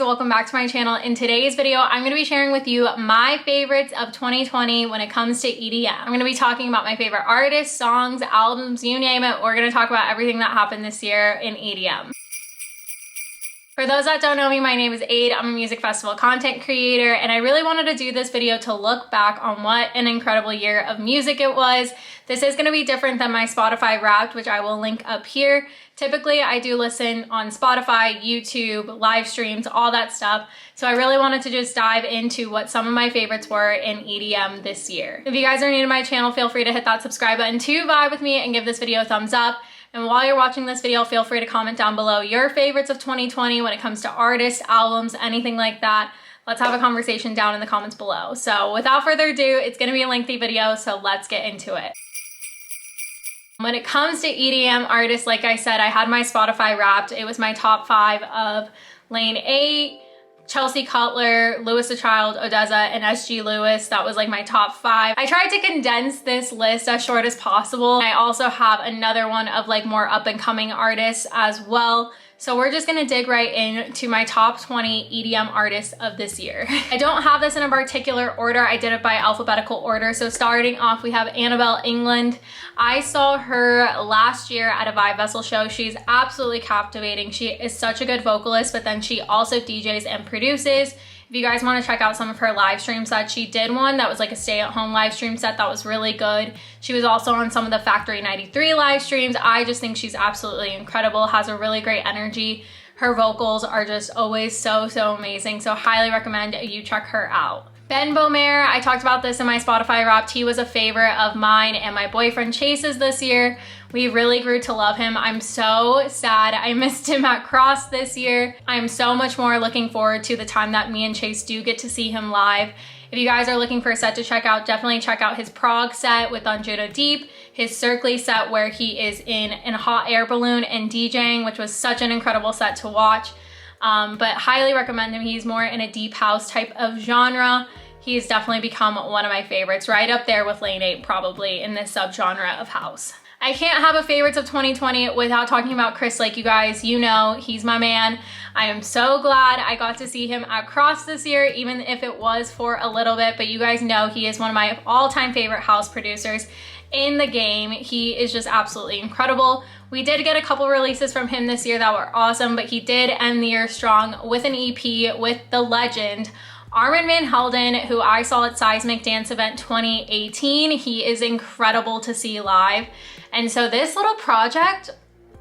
Welcome back to my channel. In today's video, I'm going to be sharing with you my favorites of 2020 when it comes to EDM. I'm going to be talking about my favorite artists, songs, albums, you name it. We're going to talk about everything that happened this year in EDM. For those that don't know me, my name is Aid. I'm a music festival content creator, and I really wanted to do this video to look back on what an incredible year of music it was. This is going to be different than my Spotify Wrapped, which I will link up here. Typically, I do listen on Spotify, YouTube, live streams, all that stuff. So I really wanted to just dive into what some of my favorites were in EDM this year. If you guys are new to my channel, feel free to hit that subscribe button to vibe with me and give this video a thumbs up. And while you're watching this video, feel free to comment down below your favorites of 2020 when it comes to artists, albums, anything like that. Let's have a conversation down in the comments below. So without further ado, it's gonna be a lengthy video, so let's get into it. When it comes to EDM artists, like I said, I had my Spotify Wrapped. It was my top 5 of Lane 8, Chelsea Cutler, Louis the Child, Odessa, and SG Lewis. That was like my top 5. I tried to condense this list as short as possible. I also have another one of like more up and coming artists as well. So we're just gonna dig right into my top 20 EDM artists of this year. I don't have this in a particular order. I did it by alphabetical order. So starting off, we have Annabelle England. I saw her last year at a Vibe Vessel show. She's absolutely captivating. She is such a good vocalist, but then she also DJs and produces. If you guys want to check out some of her live stream sets, she did one that was like a stay-at-home live stream set that was really good. She was also on some of the Factory 93 live streams. I just think she's absolutely incredible, has a really great energy. Her vocals are just always so amazing, so highly recommend you check her out. Ben Beaumer, I talked about this in my Spotify Wrapped. He was a favorite of mine and my boyfriend Chase's this year. We really grew to love him. I'm so sad I missed him at Cross this year. I'm so much more looking forward to the time that me and Chase do get to see him live. If you guys are looking for a set to check out, definitely check out his Prague set with Judo Deep, his Circle set where he is in a hot air balloon and DJing, which was such an incredible set to watch. But highly recommend him. He's more in a deep house type of genre. He's definitely become one of my favorites, right up there with Lane 8 probably in this subgenre of house. I can't have a favorites of 2020 without talking about Chris Lake. You guys, you know, he's my man. I am so glad I got to see him at Cross this year, even if it was for a little bit, but you guys know he is one of my all-time favorite house producers in the game. He is just absolutely incredible. We did get a couple releases from him this year that were awesome, but he did end the year strong with an EP with the legend Armin van Helden, who I saw at Seismic Dance Event 2018. He is incredible to see live. And so this little project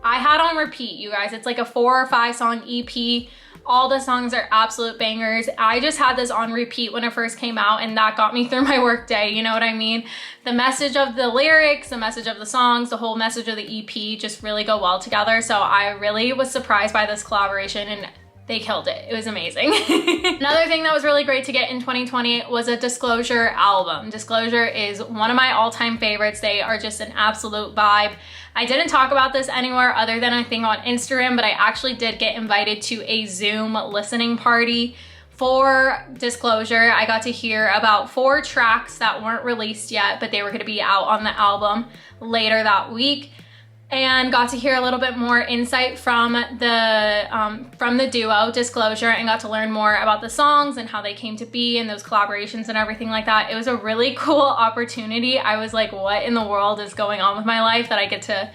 I had on repeat, you guys. It's like a 4 or 5 song EP. All the songs are absolute bangers. I just had this on repeat when it first came out, and that got me through my work day, you know what I mean? The message of the lyrics, the message of the songs, the whole message of the EP just really go well together. So I really was surprised by this collaboration, and they killed it. It was amazing. Another thing that was really great to get in 2020 was a Disclosure album. Disclosure is one of my all-time favorites. They are just an absolute vibe. I didn't talk about this anywhere other than I think on Instagram, but I actually did get invited to a Zoom listening party for Disclosure. I got to hear about 4 tracks that weren't released yet, but they were gonna be out on the album later that week, and got to hear a little bit more insight from the duo Disclosure, and got to learn more about the songs and how they came to be and those collaborations and everything like that. It was a really cool opportunity. I was like, what in the world is going on with my life that I get to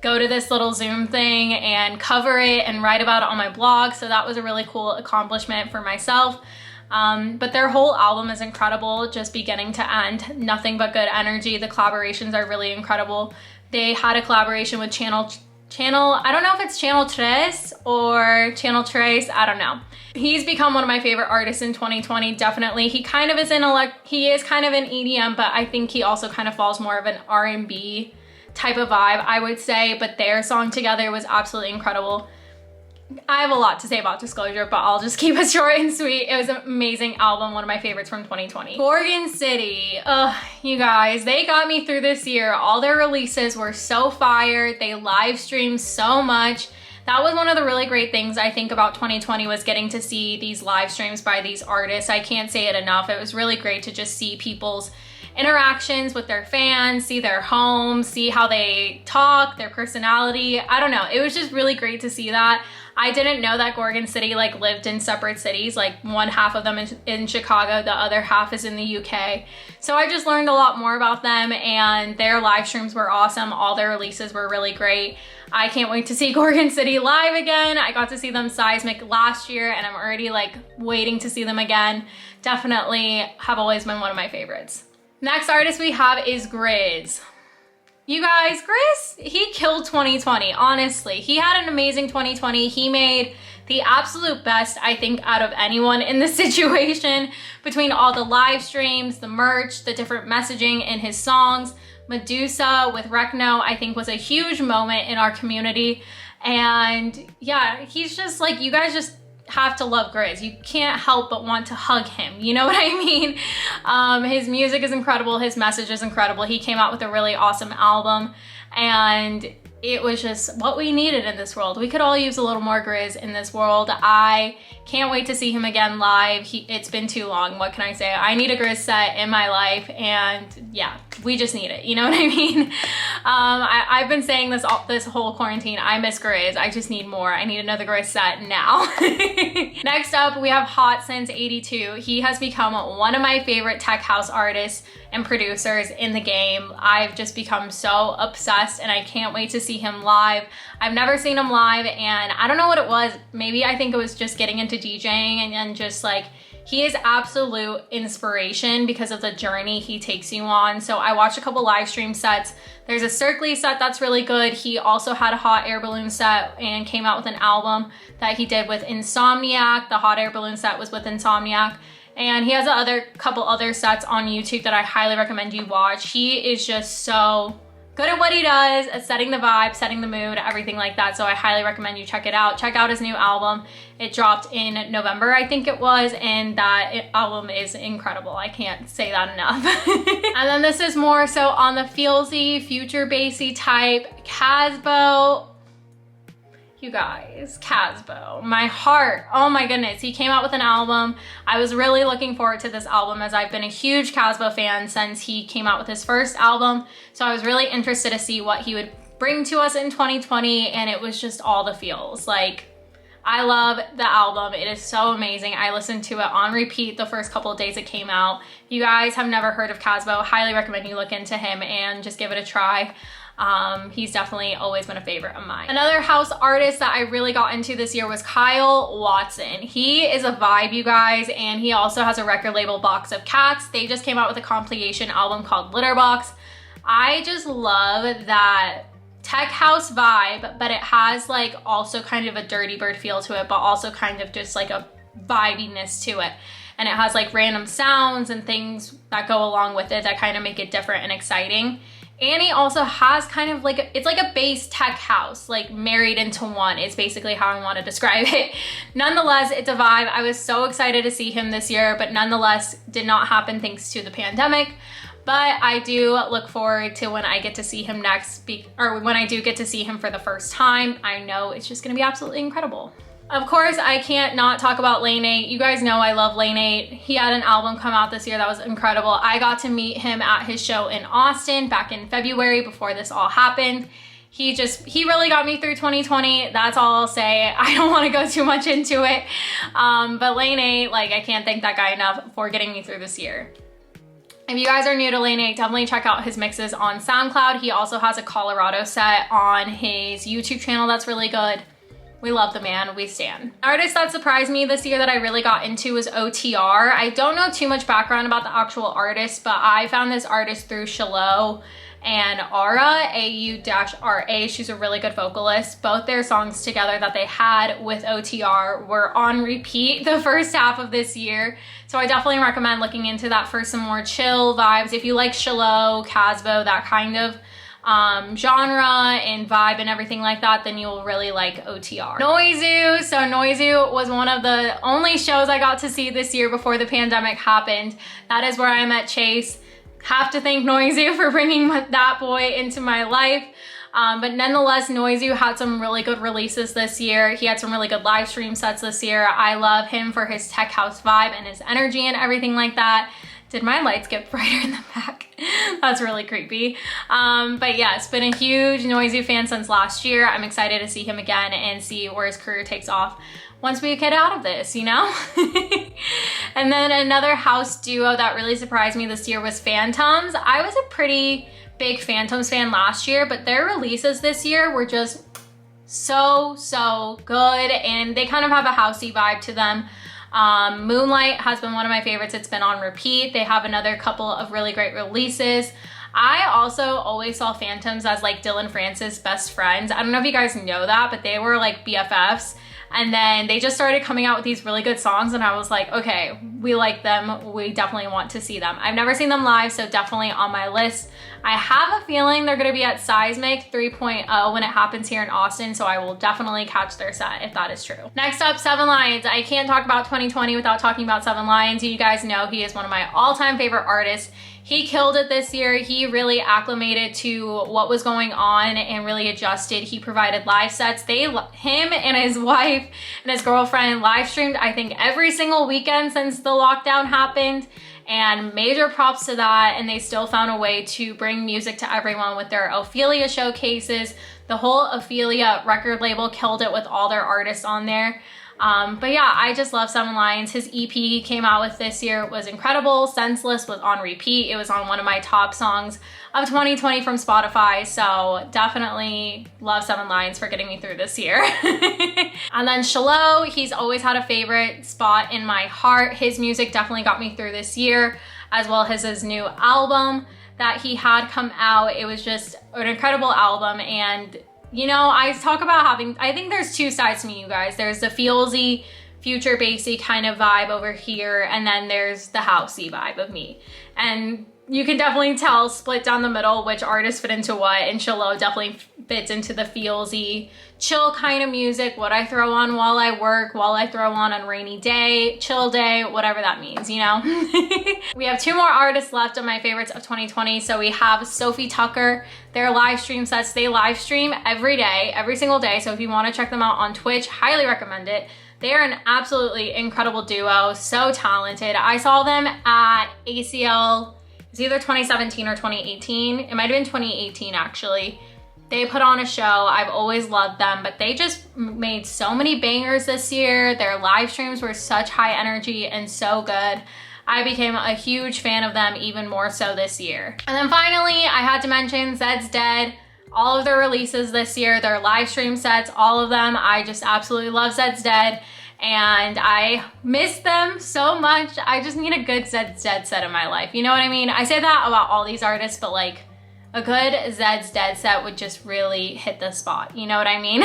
go to this little Zoom thing and cover it and write about it on my blog? So that was a really cool accomplishment for myself. But their whole album is incredible, just beginning to end. Nothing but good energy. The collaborations are really incredible. They had a collaboration with Channel, I don't know if it's Channel Tres or Channel Trace, I don't know. He's become one of my favorite artists in 2020, definitely. He is kind of in EDM, but I think he also kind of falls more of an R&B type of vibe, I would say, but their song together was absolutely incredible. I have a lot to say about Disclosure, but I'll just keep it short and sweet. It was an amazing album, one of my favorites from 2020. Gorgon City, you guys, they got me through this year. All their releases were so fire. They live streamed so much. That was one of the really great things I think about 2020, was getting to see these live streams by these artists. I can't say it enough. It was really great to just see people's interactions with their fans, see their homes, see how they talk, their personality. I don't know. It was just really great to see that. I didn't know that Gorgon City like lived in separate cities, like one half of them is in Chicago, the other half is in the UK. So I just learned a lot more about them, and their live streams were awesome. All their releases were really great. I can't wait to see Gorgon City live again. I got to see them Seismic last year, and I'm already like waiting to see them again. Definitely have always been one of my favorites. Next artist we have is Grizz. You guys, Grizz, he killed 2020, honestly. He had an amazing 2020. He made the absolute best, I think, out of anyone in this situation, between all the live streams, the merch, the different messaging in his songs. Medusa with Recno, I think, was a huge moment in our community. And yeah, he's just like, you guys just have to love Grizz. You can't help but want to hug him. You know what I mean? His music is incredible. His message is incredible. He came out with a really awesome album, and it was just what we needed in this world. We could all use a little more Grizz in this world. I can't wait to see him again live. It's been too long. What can I say? I need a Grizz set in my life, and yeah, we just need it. You know what I mean? I've been saying this whole quarantine, I miss Grizz. I just need more. I need another Grizz set now. Next up, we have Hot Since 82. He has become one of my favorite tech house artists and producers in the game. I've just become so obsessed, and I can't wait to see him live. I've never seen him live, and I don't know what it was. Maybe I think it was just getting into DJing, and just like, he is absolute inspiration because of the journey he takes you on. So I watched a couple live stream sets. There's a Circly set that's really good. He also had a hot air balloon set and came out with an album that he did with Insomniac. The hot air balloon set was with Insomniac. And he has a couple other sets on YouTube that I highly recommend you watch. He is just so good at what he does, at setting the vibe, setting the mood, everything like that. So I highly recommend you check it out. Check out his new album. It dropped in November, I think it was, and that album is incredible. I can't say that enough. And then this is more so on the feelsy, future bassy type. Casbo. You guys, Casbo, my heart, oh my goodness. He came out with an album. I was really looking forward to this album, as I've been a huge Casbo fan since he came out with his first album. So I was really interested to see what he would bring to us in 2020, and it was just all the feels. Like, I love the album. It is so amazing. I listened to it on repeat the first couple of days it came out. If you guys have never heard of Casbo, highly recommend you look into him and just give it a try. He's definitely always been a favorite of mine. Another house artist that I really got into this year was Kyle Watson. He is a vibe, you guys, and he also has a record label, Box of Cats. They just came out with a compilation album called Litterbox. I just love that tech house vibe, but it has like also kind of a Dirty Bird feel to it, but also kind of just like a vibiness to it. And it has like random sounds and things that go along with it that kind of make it different and exciting. And he also has kind of like, it's like a bass tech house, like married into one is basically how I want to describe it. Nonetheless, it's a vibe. I was so excited to see him this year, but nonetheless did not happen thanks to the pandemic. But I do look forward to when I get to see him next, or when I do get to see him for the first time. I know it's just gonna be absolutely incredible. Of course, I can't not talk about Lane 8. You guys know I love Lane 8. He had an album come out this year that was incredible. I got to meet him at his show in Austin back in February before this all happened. He really got me through 2020. That's all I'll say. I don't want to go too much into it. But Lane 8, like, I can't thank that guy enough for getting me through this year. If you guys are new to Lane 8, definitely check out his mixes on SoundCloud. He also has a Colorado set on his YouTube channel that's really good. We love the man, we stan. An artist that surprised me this year that I really got into was OTR. I don't know too much background about the actual artist, but I found this artist through Shiloh and Ara, A-U-R-A. She's a really good vocalist. Both their songs together that they had with OTR were on repeat the first half of this year. So I definitely recommend looking into that for some more chill vibes. If you like Shiloh, Casbo, that kind of genre and vibe and everything like that, then you'll really like OTR. Noizu. So Noizu was one of the only shows I got to see this year before the pandemic happened. That is where I met Chase. Have to thank Noizu for bringing that boy into my life. But nonetheless, Noizu had some really good releases this year. He had some really good live stream sets this year. I love him for his tech house vibe and his energy and everything like that. Did my lights get brighter in the back? That's really creepy. But yeah, it's been a huge Noisy fan since last year. I'm excited to see him again and see where his career takes off once we get out of this, you know? And then another house duo that really surprised me this year was Phantoms. I was a pretty big Phantoms fan last year, but their releases this year were just so good, and they kind of have a housey vibe to them. Moonlight has been one of my favorites. It's been on repeat. They have another couple of really great releases. I also always saw Phantoms as like Dylan Francis' best friends. I don't know if you guys know that, but they were like BFFs. And then they just started coming out with these really good songs, and I was like, okay, we like them. We definitely want to see them. I've never seen them live, so definitely on my list. I have a feeling they're gonna be at Seismic 3.0 when it happens here in Austin, so I will definitely catch their set if that is true. Next up, Seven Lions. I can't talk about 2020 without talking about Seven Lions. You guys know he is one of my all-time favorite artists. He killed it this year. He really acclimated to what was going on and really adjusted. He provided live sets. Him and his wife and his girlfriend live streamed, I think, every single weekend since the lockdown happened. And major props to that. And they still found a way to bring music to everyone with their Ophelia showcases. The whole Ophelia record label killed it with all their artists on there. But yeah, I just love Seven Lions. His EP he came out with this year was incredible. Senseless was on repeat. It was on one of my top songs of 2020 from Spotify. So definitely love Seven Lions for getting me through this year. And then xoxo, he's always had a favorite spot in my heart. His music definitely got me through this year, as well as his new album that he had come out. It was just an incredible album, and you know, I talk about I think there's two sides to me, you guys. There's the feelsy, future bassy kind of vibe over here, and then there's the housey vibe of me. And you can definitely tell, split down the middle, which artists fit into what, and xoxo definitely fits into the feelsy, chill kind of music, what I throw on while I work, while I throw on rainy day, chill day, whatever that means, you know? We have two more artists left of my favorites of 2020. So we have Sophie Tucker, their live stream sets. They live stream every day, every single day. So if you want to check them out on Twitch, highly recommend it. They are an absolutely incredible duo, so talented. I saw them at ACL, it's either 2017 or 2018. It might have been 2018 actually. They put on a show. I've always loved them, but they just made so many bangers this year. Their live streams were such high energy and so good. I became a huge fan of them, even more so this year. And then finally, I had to mention Zed's Dead. All of their releases this year, their live stream sets, all of them. I just absolutely love Zed's Dead, and I miss them so much. I just need a good Zed's Dead set in my life. You know what I mean? I say that about all these artists, but like a good Zed's Dead set would just really hit the spot. You know what I mean?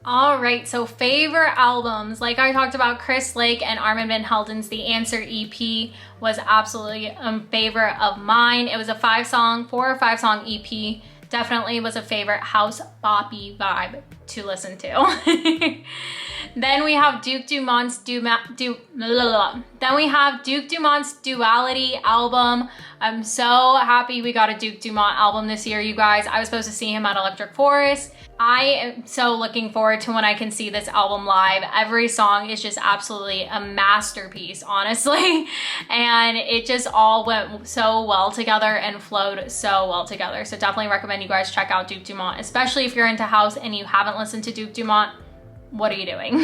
All right, so favorite albums. Like I talked about, Chris Lake and Armin van Helden's The Answer EP was absolutely a favorite of mine. It was a 4 or 5 song EP. Definitely was a favorite house boppy vibe to listen to. Then we have Duke Dumont's Duality album. I'm so happy we got a Duke Dumont album this year, you guys. I was supposed to see him at Electric Forest. I am so looking forward to when I can see this album live. Every song is just absolutely a masterpiece, honestly. And it just all went so well together and flowed so well together. So definitely recommend you guys check out Duke Dumont, especially if you're into house and you haven't listened to Duke Dumont. What are you doing?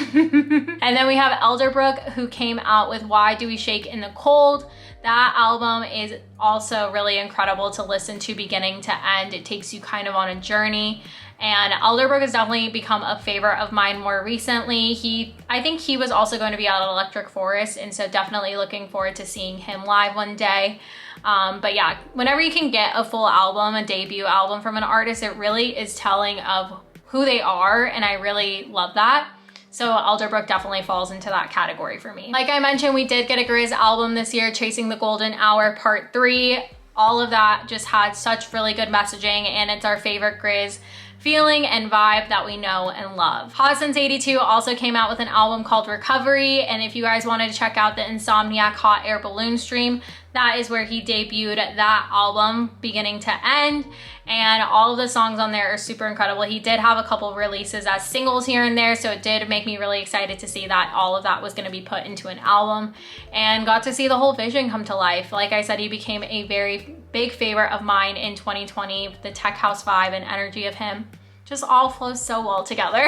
And then we have Elderbrook, who came out with Why Do We Shake in the Cold. That album is also really incredible to listen to beginning to end. It takes you kind of on a journey. And Elderbrook has definitely become a favorite of mine more recently. I think he was also going to be out at Electric Forest, and so definitely looking forward to seeing him live one day. But yeah, whenever you can get a full album, a debut album from an artist, it really is telling of who they are, and I really love that. So Elderbrook definitely falls into that category for me. Like I mentioned, we did get a Grizz album this year, Chasing the Golden Hour Part 3. All of that just had such really good messaging, and it's our favorite Grizz feeling and vibe that we know and love. Hot Since 82 also came out with an album called Recovery, and if you guys wanted to check out the Insomniac Hot Air Balloon stream, that is where he debuted that album beginning to end, and all of the songs on there are super incredible. He did have a couple releases as singles here and there, so it did make me really excited to see that all of that was going to be put into an album, and got to see the whole vision come to life. Like I said, he became a very big favorite of mine in 2020. The tech house vibe and energy of him just all flows so well together.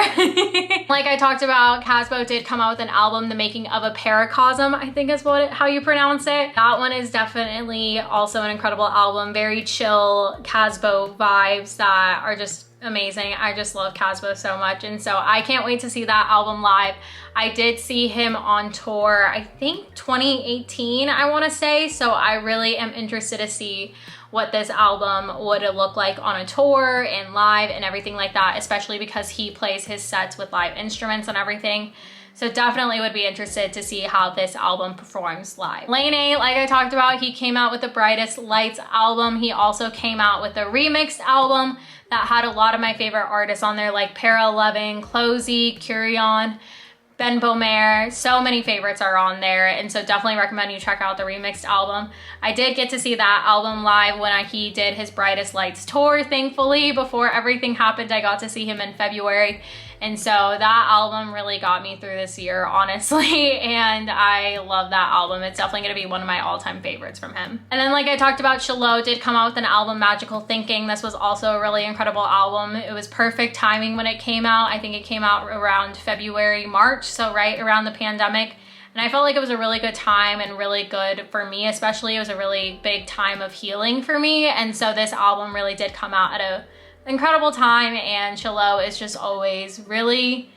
Like I talked about, Casbo did come out with an album, The Making of a Paracosm, I think is how you pronounce it. That one is definitely also an incredible album. Very chill Casbo vibes that are just amazing. I just love Casbo so much, and so I can't wait to see that album live. I did see him on tour, I think 2018, I want to say, so I really am interested to see what this album would look like on a tour and live and everything like that, especially because he plays his sets with live instruments and everything. So definitely would be interested to see how this album performs live. Lane 8, like I talked about, he came out with the Brightest Lights album. He also came out with a remixed album that had a lot of my favorite artists on there, like Para 11, Closey, Curion, Ben Bomer. So many favorites are on there, and so definitely recommend you check out the remixed album. I did get to see that album live when he did his Brightest Lights tour, thankfully. Before everything happened, I got to see him in February, and so that album really got me through this year, honestly, and I love that album. It's definitely gonna be one of my all-time favorites from him. And then, like I talked about, xoxo did come out with an album, Magical Thinking. This was also a really incredible album. It was perfect timing when it came out. I think it came out around February, March, so right around the pandemic. And I felt like it was a really good time and really good for me, especially. It was a really big time of healing for me, and so this album really did come out at a incredible time, and xoxo is just always really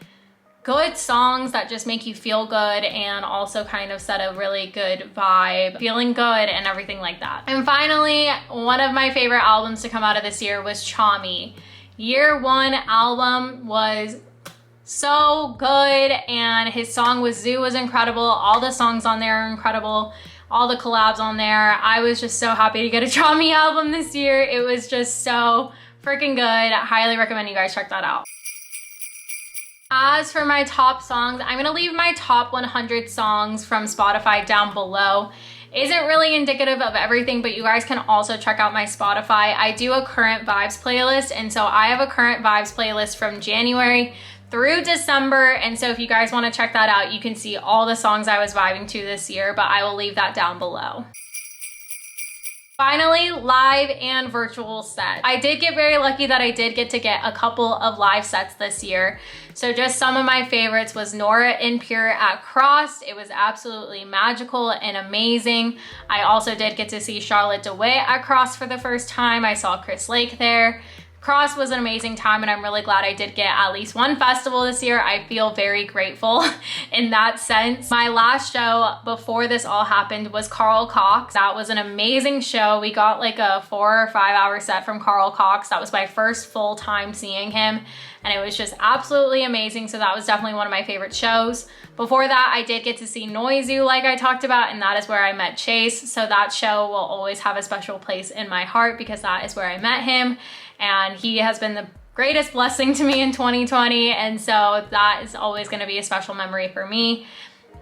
good songs that just make you feel good and also kind of set a really good vibe, feeling good and everything like that. And finally, one of my favorite albums to come out of this year was Chami. Year One album was so good, and his song with Zoo was incredible. All the songs on there are incredible. All the collabs on there. I was just so happy to get a Chami album this year. It was just so freaking good. I highly recommend you guys check that out. As for my top songs, I'm gonna leave my top 100 songs from Spotify down below. Isn't really indicative of everything, but you guys can also check out my Spotify. I do a current vibes playlist, and so I have a current vibes playlist from January through December, and so if you guys want to check that out, you can see all the songs I was vibing to this year, but I will leave that down below. Finally, live and virtual sets. I did get very lucky that I did get to get a couple of live sets this year. So just some of my favorites was Nora En Pure at Crossed. It was absolutely magical and amazing. I also did get to see Charlotte DeWitt at Crossed for the first time. I saw Chris Lake there. Cross was an amazing time, and I'm really glad I did get at least one festival this year. I feel very grateful in that sense. My last show before this all happened was Carl Cox. That was an amazing show. We got like a 4 or 5 hour set from Carl Cox. That was my first full time seeing him, and it was just absolutely amazing. So that was definitely one of my favorite shows. Before that, I did get to see Noizu, like I talked about, and that is where I met Chase. So that show will always have a special place in my heart because that is where I met him. And he has been the greatest blessing to me in 2020, and so that is always going to be a special memory for me.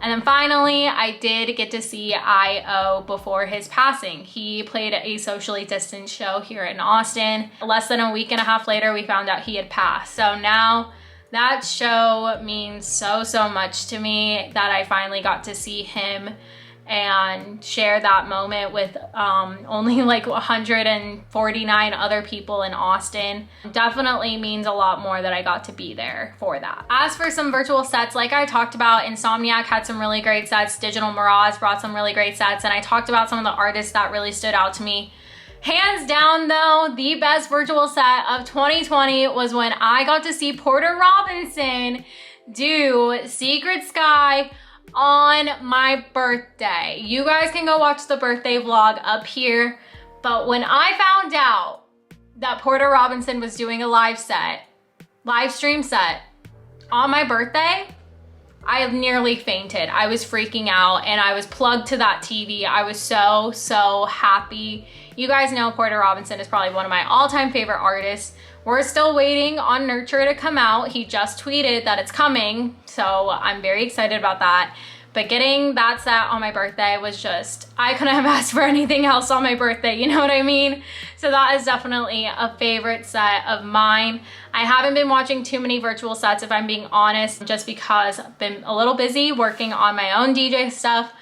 And then finally, I did get to see I.O. before his passing. He played a socially distanced show here in Austin. Less than a week and a half later, we found out he had passed. So now that show means so much to me that I finally got to see him and share that moment with only like 149 other people in Austin. Definitely means a lot more that I got to be there for that. As for some virtual sets, like I talked about, Insomniac had some really great sets. Digital Mirage brought some really great sets, and I talked about some of the artists that really stood out to me. Hands down though, the best virtual set of 2020 was when I got to see Porter Robinson do Secret Sky on my birthday. You guys can go watch the birthday vlog up here, but when I found out that Porter Robinson was doing a live stream set on my birthday, I nearly fainted. I was freaking out, and I was plugged to that TV. I was so happy. You guys know Porter Robinson is probably one of my all-time favorite artists. We're still waiting on Nurture to come out. He just tweeted that it's coming, so I'm very excited about that. But getting that set on my birthday was just, I couldn't have asked for anything else on my birthday, you know what I mean? So that is definitely a favorite set of mine. I haven't been watching too many virtual sets, if I'm being honest, just because I've been a little busy working on my own DJ stuff,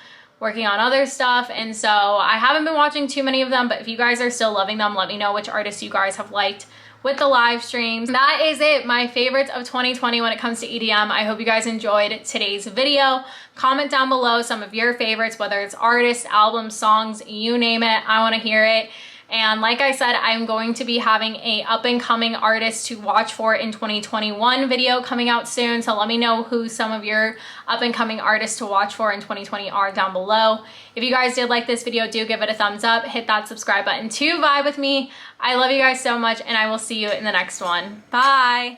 working on other stuff, and so I haven't been watching too many of them. But if you guys are still loving them, let me know which artists you guys have liked with the live streams. That is it, my favorites of 2020 when it comes to EDM. I hope you guys enjoyed today's video. Comment down below some of your favorites, whether it's artists, albums, songs, you name it. I want to hear it. And like I said, I'm going to be having a up and coming artist to watch for in 2021 video coming out soon. So let me know who some of your up and coming artists to watch for in 2020 are down below. If you guys did like this video, do give it a thumbs up. Hit that subscribe button to vibe with me. I love you guys so much, and I will see you in the next one. Bye.